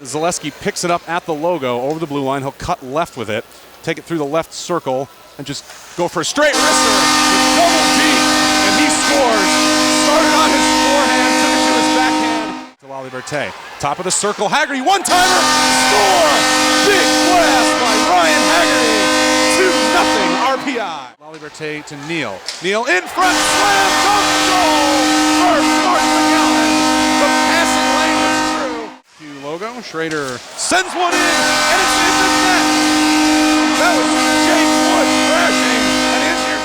Zaleski picks it up at the logo over the blue line. He'll cut left with it, take it through the left circle, and just go for a straight wrister with double D. And he scores. Started on his forehand, took it to his backhand. To Liberté. Top of the circle, Haggerty, one-timer, score! Big blast by Ryan Haggerty. 2-0 RPI. Liberté to Neal. Neal in front, slam, dunk, goal! First North McAllen. The passing lane was true. To Logo, Schrader sends one in, and it's in the net. That was Jake Wood crashing, and is here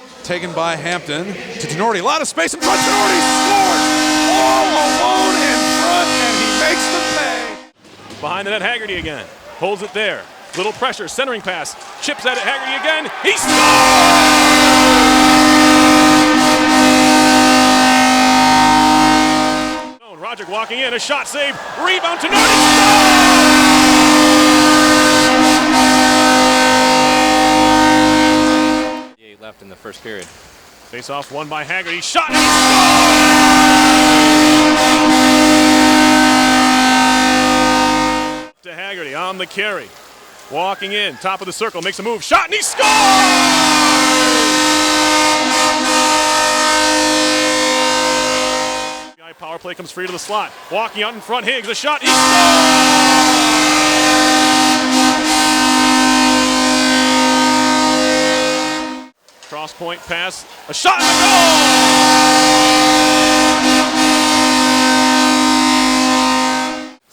just taken by Hampton to Tenorti. A lot of space in front. Tenorti scores all alone in front, and he makes the pay. Behind the net, Haggerty again. Holds it there. Little pressure, centering pass. Chips at it, Haggerty again. He scores! Roger walking in, a shot save. Rebound to Norton. Left in the first period. Face off won by Haggerty. Shot and he scores! To Haggerty on the carry. Walking in, top of the circle, makes a move. Shot and he scores! Power play comes free to the slot. Walking out in front, Higgs, a shot. He scores! Cross point pass, a shot and a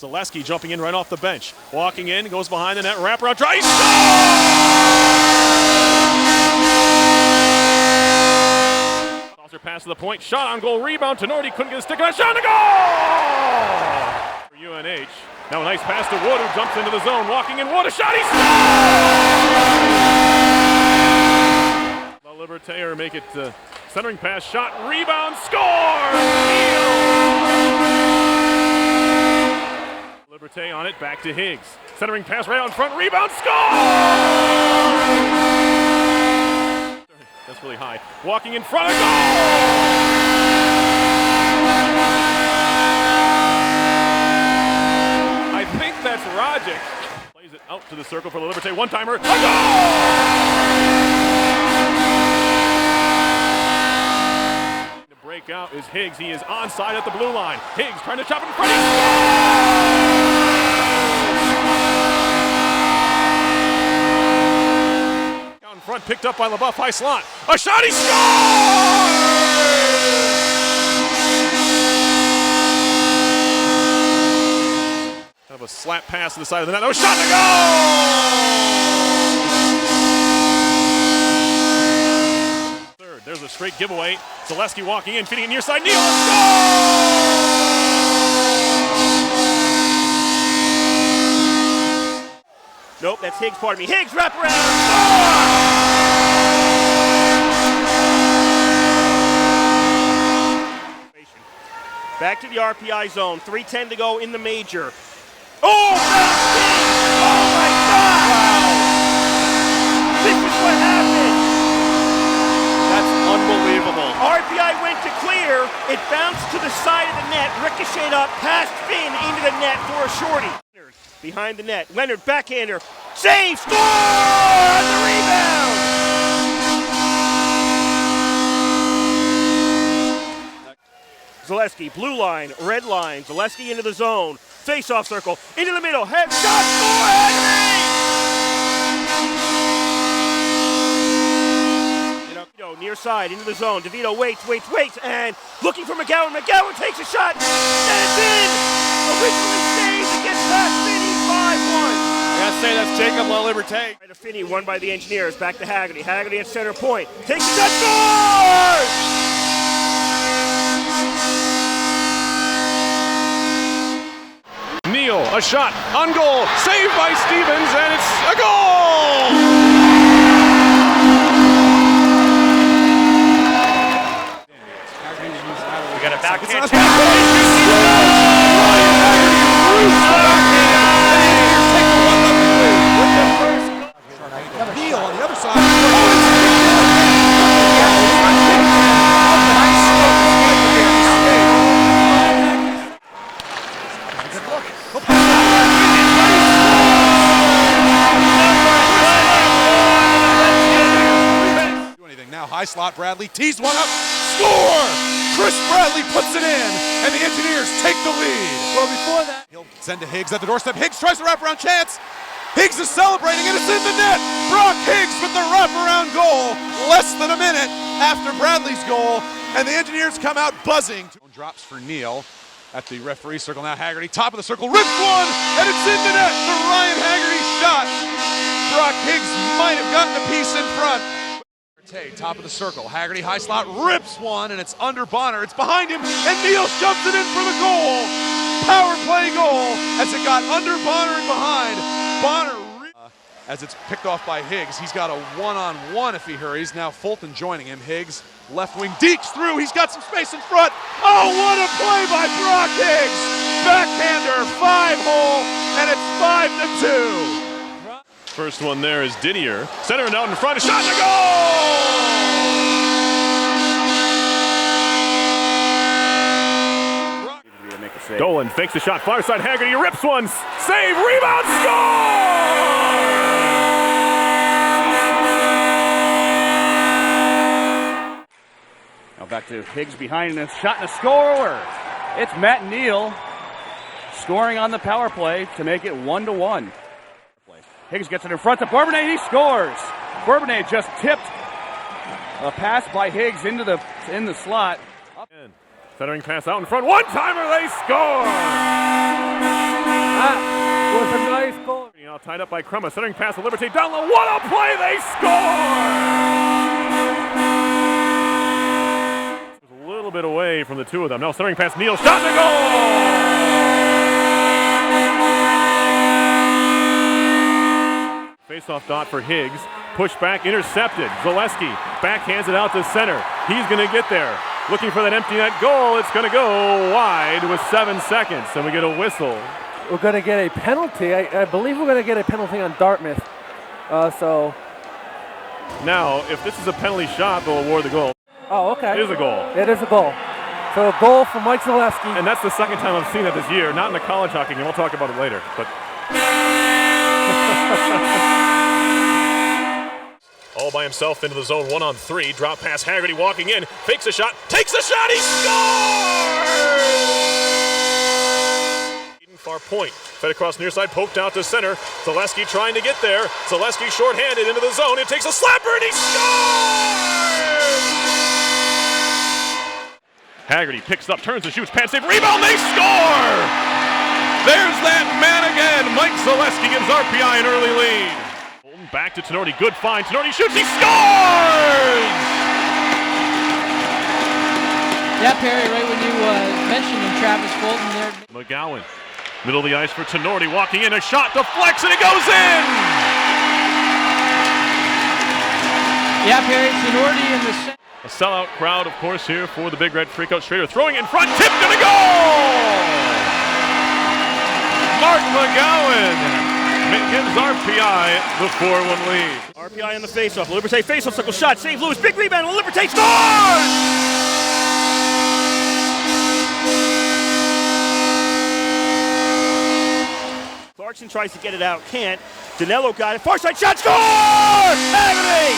goal! Zaleski jumping in right off the bench. Walking in, goes behind the net, wraparound try, he pass to the point, shot on goal, rebound. Tenorti couldn't get a stick on it, shot and a goal! For UNH. Now a nice pass to Wood, who jumps into the zone. Walking in, Wood, a shot, he scores! Liberté make it centering pass, shot, rebound, score! Liberté on it, back to Higgs. Centering pass right out in front, rebound, score! That's really high. Walking in front of goal! I think that's Rogic. Plays it out to the circle for the Liberté. One-timer. A goal! To break out is Higgs. He is onside at the blue line. Higgs trying to chop it in front. In front, picked up by LaBeouf, high slot. A shot, he scores! Kind of a slap pass to the side of the net. Oh, shot to go! Third, there's a straight giveaway. Zaleski walking in, feeding it near side. Neal, scores! Nope, that's Higgs, pardon me. Higgs, wrap around! Back to the RPI zone. 3:10 to go in the major. Oh, that's Higgs! Oh my God! Wow. This is what happened. That's unbelievable. RPI went to clear. It bounced to the side of the net, ricocheted up, past Finn into the net for a shorty. Behind the net, Leonard backhander, save, score on the rebound! Zaleski, blue line, red line, Zaleski into the zone, face-off circle, into the middle, head shot, score, Henry! Near side, into the zone, DeVito waits, and looking for McGowan, McGowan takes a shot, and it's in! Originally saved, it gets past Finney, 5-1. I gotta say, that's Jacob Liberté. Right to Finney, won by the Engineers, back to Haggerty. Haggerty at center point, takes a shot, scores! Neal, a shot, on goal, saved by Stevens, and it's a goal! We got a backhand. Neal on the other side. Good look. high slot. Bradley tees one up. Score! Chris Bradley puts it in, and the Engineers take the lead. Well, before that, He'll send to Higgs at the doorstep. Higgs tries the wraparound chance. Higgs is celebrating, and it's in the net. Brock Higgs with the wraparound goal less than a minute after Bradley's goal, and the Engineers come out buzzing. Drops for Neal at the referee circle. Now Haggerty, top of the circle, rips one, and it's in the net. The Ryan Haggerty shot. Brock Higgs might have gotten a piece in front. Top of the circle, Haggerty high slot, rips one, and it's under Bonner. It's behind him, and Neal shoves it in for the goal. Power play goal as it got under Bonner and behind. Bonner, as it's picked off by Higgs. He's got a one-on-one if he hurries. Now Fulton joining him. Higgs, left wing, dekes through. He's got some space in front. Oh, what a play by Brock Higgs. Backhander, 5-hole, and it's 5-2. First one there is Didier. Center and out in front. A shot to goal! Dolan fakes the shot. Far side Haggerty rips one. Save, rebound, score! Now back to Higgs behind the shot and a score. It's Matt Neal scoring on the power play to make it 1-1. Higgs gets it in front to Bourbonnais. He scores. Bourbonnais just tipped a pass by Higgs in the slot. Centering pass out in front. One-timer, they score! that was a nice goal. Now tied up by Crema. Centering pass to Liberté down low. What a play! They score! It was a little bit away from the two of them. Now centering pass. Neal. Shot to goal! Face-off dot for Higgs. Push back, intercepted. Zaleski backhands it out to center. He's going to get there. Looking for that empty net goal. It's going to go wide with 7 seconds, and we get a whistle. We're going to get a penalty. I believe we're going to get a penalty on Dartmouth. Now, if this is a penalty shot, they'll award the goal. Oh, okay. It is a goal. It is a goal. So a goal for Mike Zaleski. And that's the second time I've seen that this year. Not in the college hockey game. We'll talk about it later. But all by himself into the zone, 1-on-3. Drop pass, Haggerty walking in, fakes a shot, takes a shot, he scores! Far point, fed across near side, poked out to center. Zaleski trying to get there. Zaleski shorthanded into the zone. It takes a slapper and he scores! Haggerty picks up, turns and shoots, pad save, rebound, they score! There's that man again. Mike Zaleski gives RPI an early lead. Back to Tenorti, good find. Tenorti shoots, he scores! Yeah, Perry, right when you mentioned him, Travis Fulton there. McGowan, middle of the ice for Tenorti, walking in, a shot deflects and it goes in! Yeah, Perry, Tenorti in the center. A sellout crowd, of course, here for the Big Red Freakout. Schrader throwing in front, tipped and a goal! Mark McGowan gives RPI the 4-1 lead. RPI on the faceoff. Liberté faceoff circle shot. Save Lewis. Big rebound. Liberté scores! Clarkson tries to get it out. Can't. Danilo got it. Far side shot. Score! Haggerty!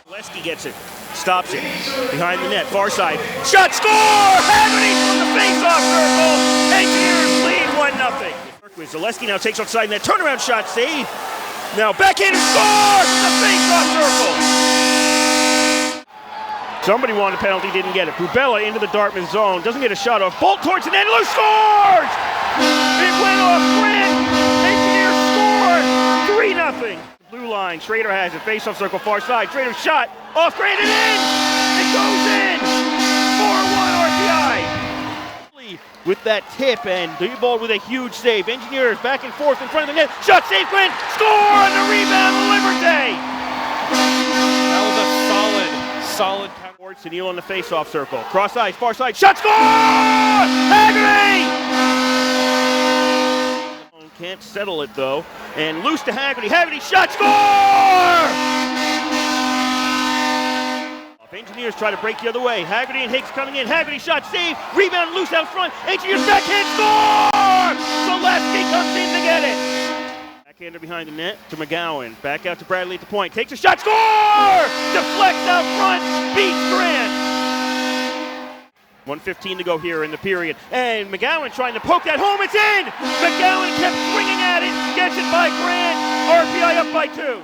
Zaleski gets it. Stops it. Behind the net. Far side. Shot. Score! Haggerty from the face-off circle. Engineers lead 1-0. Zaleski now takes outside net. Turnaround shot. Save. Now backhander score from the face-off circle. Somebody wanted a penalty. Didn't get it. Brubella into the Dartmouth zone. Doesn't get a shot off. Bolt towards the net. Lou scores! It went off Grant. Engineers scored. 3-0. Blue line. Schrader has it. Face-off circle. Far side. Schrader shot. Off Grant and in! It goes in! 4-1 RPI! With that tip and Diebold with a huge save. Engineers back and forth in front of the net. Shot save Grant! Score on the rebound Liberté! That was a solid counter. To Neal on the face-off circle. Cross ice, far side. Shot score! Haggerty! Can't settle it though. And loose to Haggerty. Haggerty shot score! Engineers try to break the other way. Haggerty and Higgs coming in. Haggerty shot, save, rebound, loose out front. Engineers backhand score! Zaleski comes in to get it. Backhander behind the net to McGowan. Back out to Bradley at the point. Takes a shot. Score! Deflects out front. Beats Grant. 1:15 to go here in the period. And McGowan trying to poke that home. It's in! McGowan kept swinging at it. Gets it by Grant. RPI up by 2.